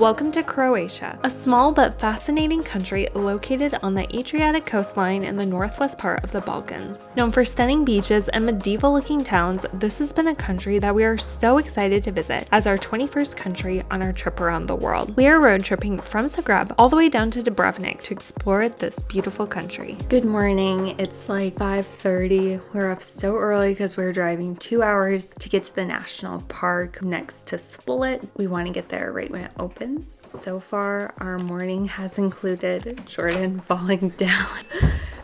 Welcome to Croatia, a small but fascinating country located on the Adriatic coastline in the northwest part of the Balkans. Known for stunning beaches and medieval-looking towns, this has been a country that we are so excited to visit as our 21st country on our trip around the world. We are road tripping from Zagreb all the way down to Dubrovnik to explore this beautiful country. Good morning. It's like 5:30. We're up so early because we're driving 2 hours to get to the national park next to Split. We want to get there right when it opens. So far, our morning has included Jordan falling down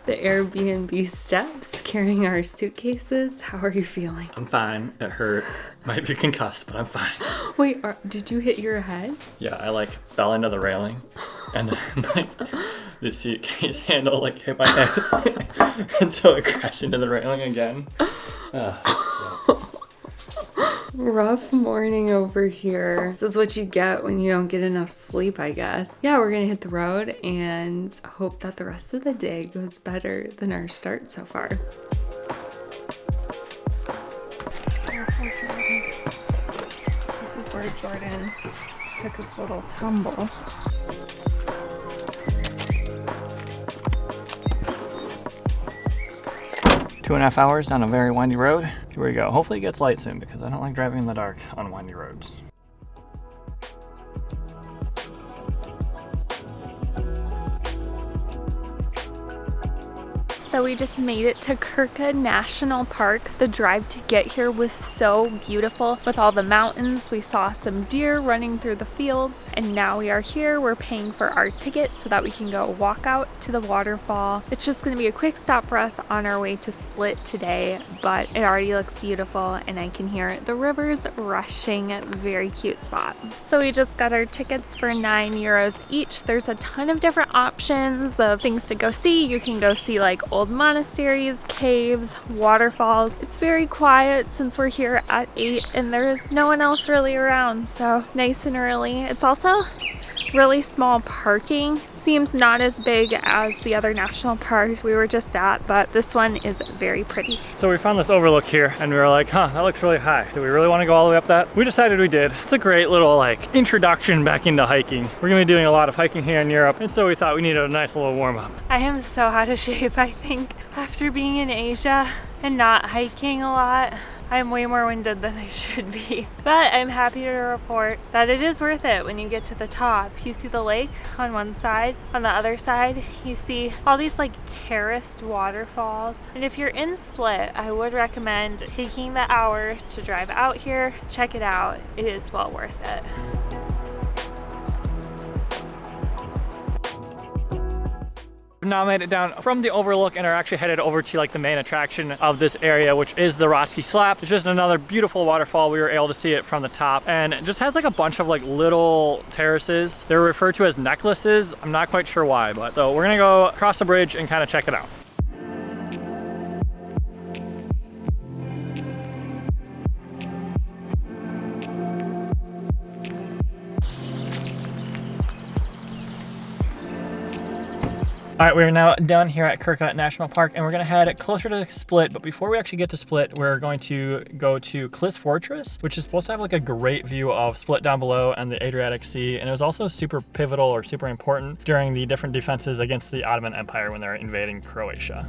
the Airbnb steps, carrying our suitcases. How are you feeling? I'm fine. It hurt. Might be concussed, but I'm fine. Wait, did you hit your head? Yeah, I fell into the railing, and then the suitcase handle hit my head, and so it crashed into the railing again. Rough morning over here. This is what you get when you don't get enough sleep, I guess. Yeah, we're gonna hit the road and hope that the rest of the day goes better than our start so far. Careful, Jordan. This is where Jordan took his little tumble. 2.5 hours on a very windy road. Here we go. Hopefully it gets light soon because I don't like driving in the dark on windy roads. So we just made it to Krka National Park. The drive to get here was so beautiful with all the mountains. We saw some deer running through the fields, and now we are here. We're paying for our ticket so that we can go walk out to the waterfall. It's just gonna be a quick stop for us on our way to Split today, but it already looks beautiful and I can hear the rivers rushing. Very cute spot. So we just got our tickets for €9 each. There's a ton of different options of things to go see. You can go see old monasteries, caves, waterfalls. It's very quiet since we're here at 8 and there's no one else really around, so nice and early. It's also really small parking. Seems not as big as the other national park we were just at, but this one is very pretty. So we found this overlook here and we were like, that looks really high. Do we really want to go all the way up that? We decided we did. It's a great little introduction back into hiking. We're gonna be doing a lot of hiking here in Europe, and so we thought we needed a nice little warm up. I am so out of shape, I think, after being in Asia and not hiking a lot. I'm way more winded than I should be. But I'm happy to report that it is worth it when you get to the top. You see the lake on one side. On the other side, you see all these terraced waterfalls. And if you're in Split, I would recommend taking the hour to drive out here. Check it out. It is well worth it. We've now made it down from the overlook and are actually headed over to the main attraction of this area, which is the Roski Slap. It's just another beautiful waterfall. We were able to see it from the top, and it just has a bunch of little terraces. They're referred to as necklaces. I'm not quite sure why, but so we're gonna go across the bridge and kind of check it out. All right, we're now down here at Krka National Park and we're gonna head closer to Split, but before we actually get to Split, we're going to go to Klis Fortress, which is supposed to have a great view of Split down below and the Adriatic Sea, and it was also super pivotal or super important during the different defenses against the Ottoman Empire when they were invading Croatia.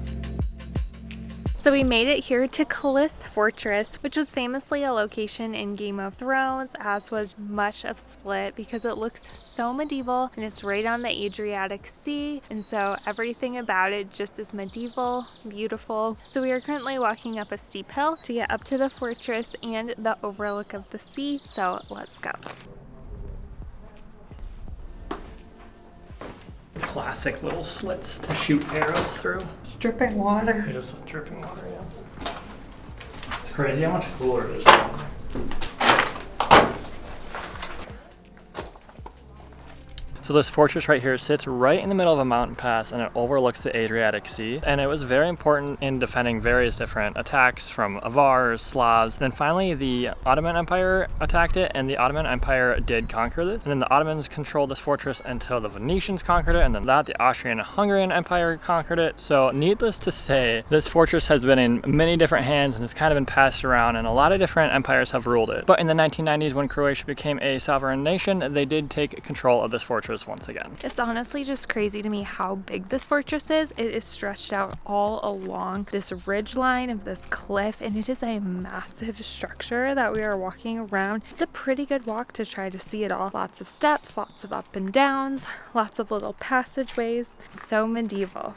So we made it here to Klis Fortress, which was famously a location in Game of Thrones, as was much of Split, because it looks so medieval and it's right on the Adriatic Sea, and so everything about it just is medieval, beautiful. So we are currently walking up a steep hill to get up to the fortress and the overlook of the sea, so let's go. Classic little slits to shoot arrows through. It's dripping water. It is dripping water, yes. It's crazy how much cooler it is down there. So this fortress right here sits right in the middle of a mountain pass and it overlooks the Adriatic Sea. And it was very important in defending various different attacks from Avars, Slavs. Then finally the Ottoman Empire attacked it, and the Ottoman Empire did conquer this. And then the Ottomans controlled this fortress until the Venetians conquered it, and then the Austrian-Hungarian Empire conquered it. So needless to say, this fortress has been in many different hands and has kind of been passed around, and a lot of different empires have ruled it. But in the 1990s, when Croatia became a sovereign nation, they did take control of this fortress once again. It's honestly just crazy to me how big this fortress is. It is stretched out all along this ridge line of this cliff, and it is a massive structure that we are walking around. It's a pretty good walk to try to see it all. Lots of steps, lots of up and downs, lots of little passageways. So medieval.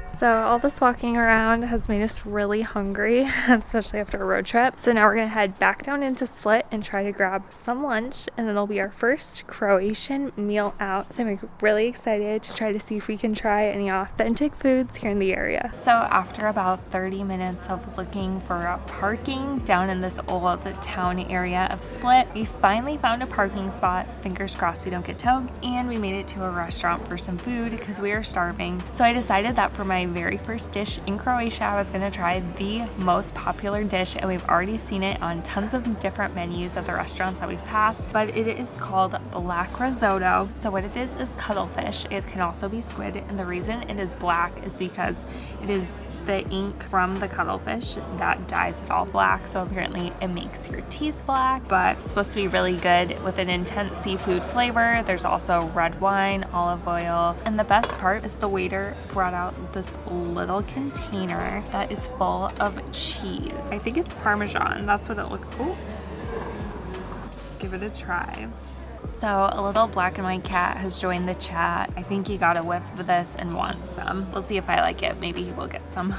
So all this walking around has made us really hungry, especially after a road trip. So now we're gonna head back down into Split and try to grab some lunch, and then it'll be our first Croatian meal out. So I'm really excited to try to see if we can try any authentic foods here in the area. So after about 30 minutes of looking for parking down in this old town area of Split, we finally found a parking spot. Fingers crossed we don't get towed, and we made it to a restaurant for some food because we are starving. So I decided that for my very first dish in Croatia, I was gonna try the most popular dish, and we've already seen it on tons of different menus at the restaurants that we've passed, but it is called black risotto. So what it is cuttlefish. It can also be squid, and the reason it is black is because it is the ink from the cuttlefish that dyes it all black. So apparently it makes your teeth black, but it's supposed to be really good with an intense seafood flavor. There's also red wine, olive oil, and the best part is the waiter brought out this little container that is full of cheese. I think it's Parmesan. That's what it looks. Oh, let's give it a try. So a little black and white cat has joined the chat. I think he got a whiff of this and wants some. We'll see if I like it. Maybe he will get some.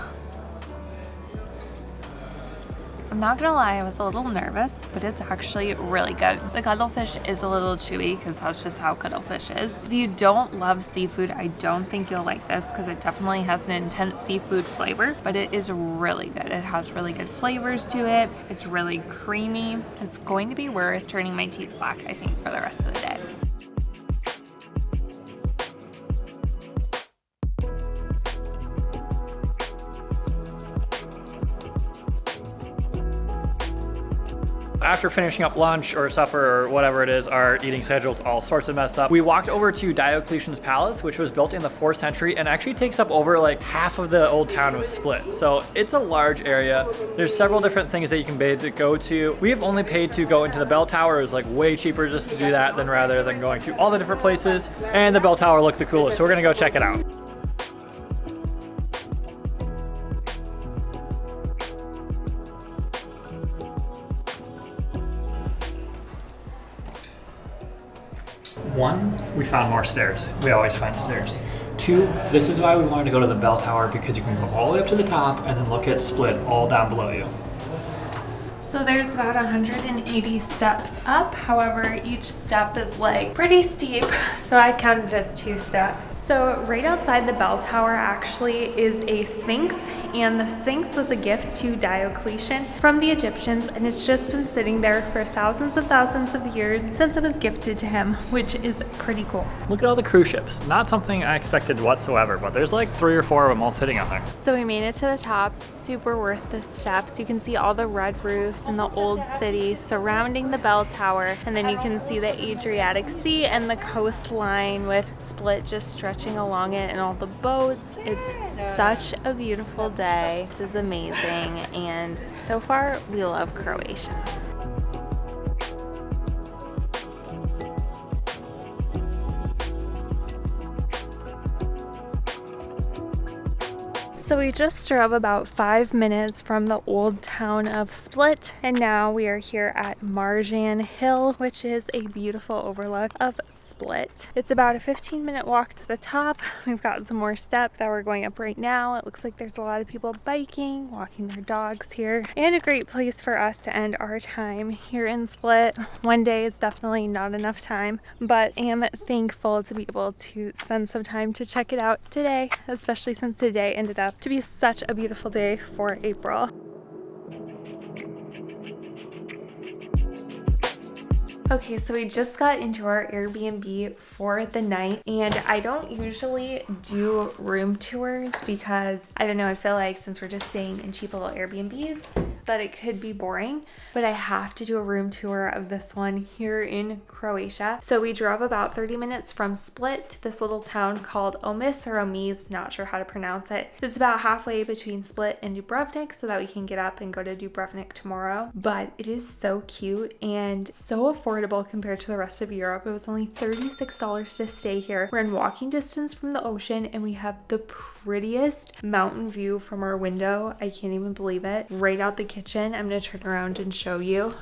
I'm not gonna lie, I was a little nervous, but it's actually really good. The cuttlefish is a little chewy because that's just how cuttlefish is. If you don't love seafood, I don't think you'll like this because it definitely has an intense seafood flavor, but it is really good. It has really good flavors to it. It's really creamy. It's going to be worth turning my teeth black, I think, for the rest of the day. After finishing up lunch or supper or whatever it is, our eating schedule's all sorts of messed up. We walked over to Diocletian's Palace, which was built in the 4th century and actually takes up over like half of the old town of Split. So it's a large area. There's several different things that you can pay to go to. We have only paid to go into the bell tower. It was like way cheaper just to do that than rather than going to all the different places. And the bell tower looked the coolest, so we're gonna go check it out. One, we found more stairs. We always find stairs. Two, this is why we wanted to go to the bell tower, because you can go all the way up to the top and then look at Split all down below you. So there's about 180 steps up. However, each step is like pretty steep. So I counted as 2 steps. So right outside the bell tower actually is a sphinx, and the sphinx was a gift to Diocletian from the Egyptians, and it's just been sitting there for thousands of years since it was gifted to him, which is pretty cool. Look at all the cruise ships. Not something I expected whatsoever, but there's like 3 or 4 of them all sitting on there. So we made it to the top. Super worth the steps. You can see all the red roofs and the old city surrounding the bell tower, and then you can see the Adriatic Sea and the coastline with Split just stretching along it and all the boats. It's such a beautiful day. This is amazing, and so far we love Croatia. So we just drove about 5 minutes from the old town of Split, and now we are here at Marjan Hill, which is a beautiful overlook of Split. It's about a 15-minute walk to the top. We've got some more steps that we're going up right now. It looks like there's a lot of people biking, walking their dogs here, and a great place for us to end our time here in Split. One day is definitely not enough time, but am thankful to be able to spend some time to check it out today, especially since today ended up to be such a beautiful day for April. Okay, so we just got into our Airbnb for the night, and I don't usually do room tours because I don't know, I feel like since we're just staying in cheap little Airbnbs that it could be boring, but I have to do a room tour of this one here in Croatia. So we drove about 30 minutes from Split to this little town called Omis or Omiz, not sure how to pronounce it. It's about halfway between Split and Dubrovnik so that we can get up and go to Dubrovnik tomorrow. But it is so cute and so affordable compared to the rest of Europe. It was only $36 to stay here. We're in walking distance from the ocean and we have the prettiest mountain view from our window. I can't even believe it. Right out the kitchen. I'm gonna turn around and show you.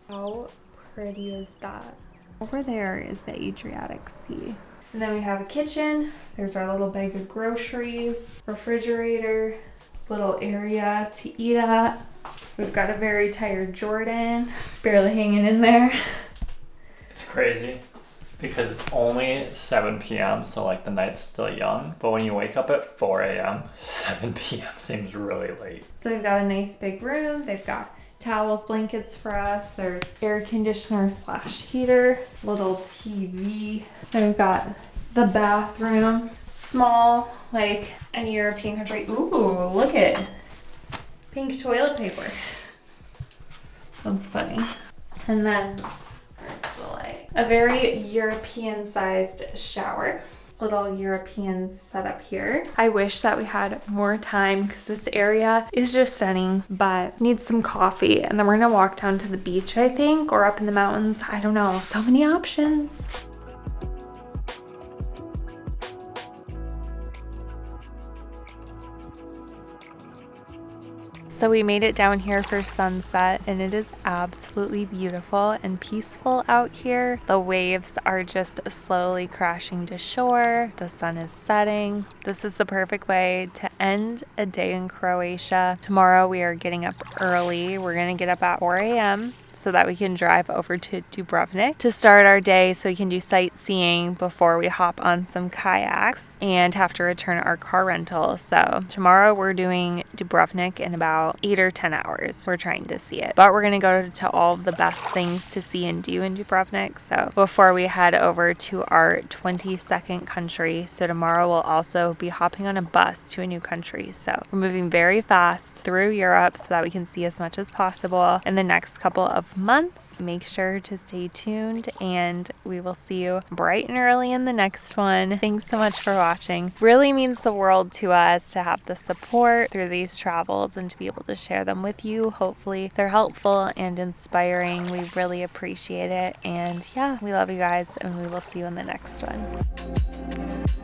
How pretty is that? Over there is the Adriatic Sea. And then we have a kitchen. There's our little bag of groceries, refrigerator, little area to eat at. We've got a very tired Jordan, barely hanging in there. It's crazy because it's only 7 p.m. so like the night's still young, but when you wake up at 4 a.m., 7 p.m. seems really late. So we've got a nice big room. They've got towels, blankets for us. There's air conditioner / heater, little TV. Then we've got the bathroom, small like any European country. Ooh, look at pink toilet paper. That's funny. And then there's the light. A very European sized shower. Little European setup here. I wish that we had more time because this area is just stunning, but needs some coffee. And then we're gonna walk down to the beach, I think, or up in the mountains. I don't know. So many options. So we made it down here for sunset and it is absolutely beautiful and peaceful out here. The waves are just slowly crashing to shore. The sun is setting. This is the perfect way to end a day in Croatia. Tomorrow we are getting up early. We're gonna get up at 4 a.m. so that we can drive over to Dubrovnik to start our day so we can do sightseeing before we hop on some kayaks and have to return our car rental. So tomorrow we're doing Dubrovnik in about 8 or 10 hours. We're trying to see it, but we're gonna go to all of the best things to see and do in Dubrovnik. So before we head over to our 22nd country, so tomorrow we'll also be hopping on a bus to a new country. So we're moving very fast through Europe so that we can see as much as possible in the next couple of months. Make sure to stay tuned and we will see you bright and early in the next one. Thanks so much for watching. Really means the world to us to have the support through these travels and to be able to share them with you. Hopefully they're helpful and inspiring. We really appreciate it. And yeah, we love you guys and we will see you in the next one.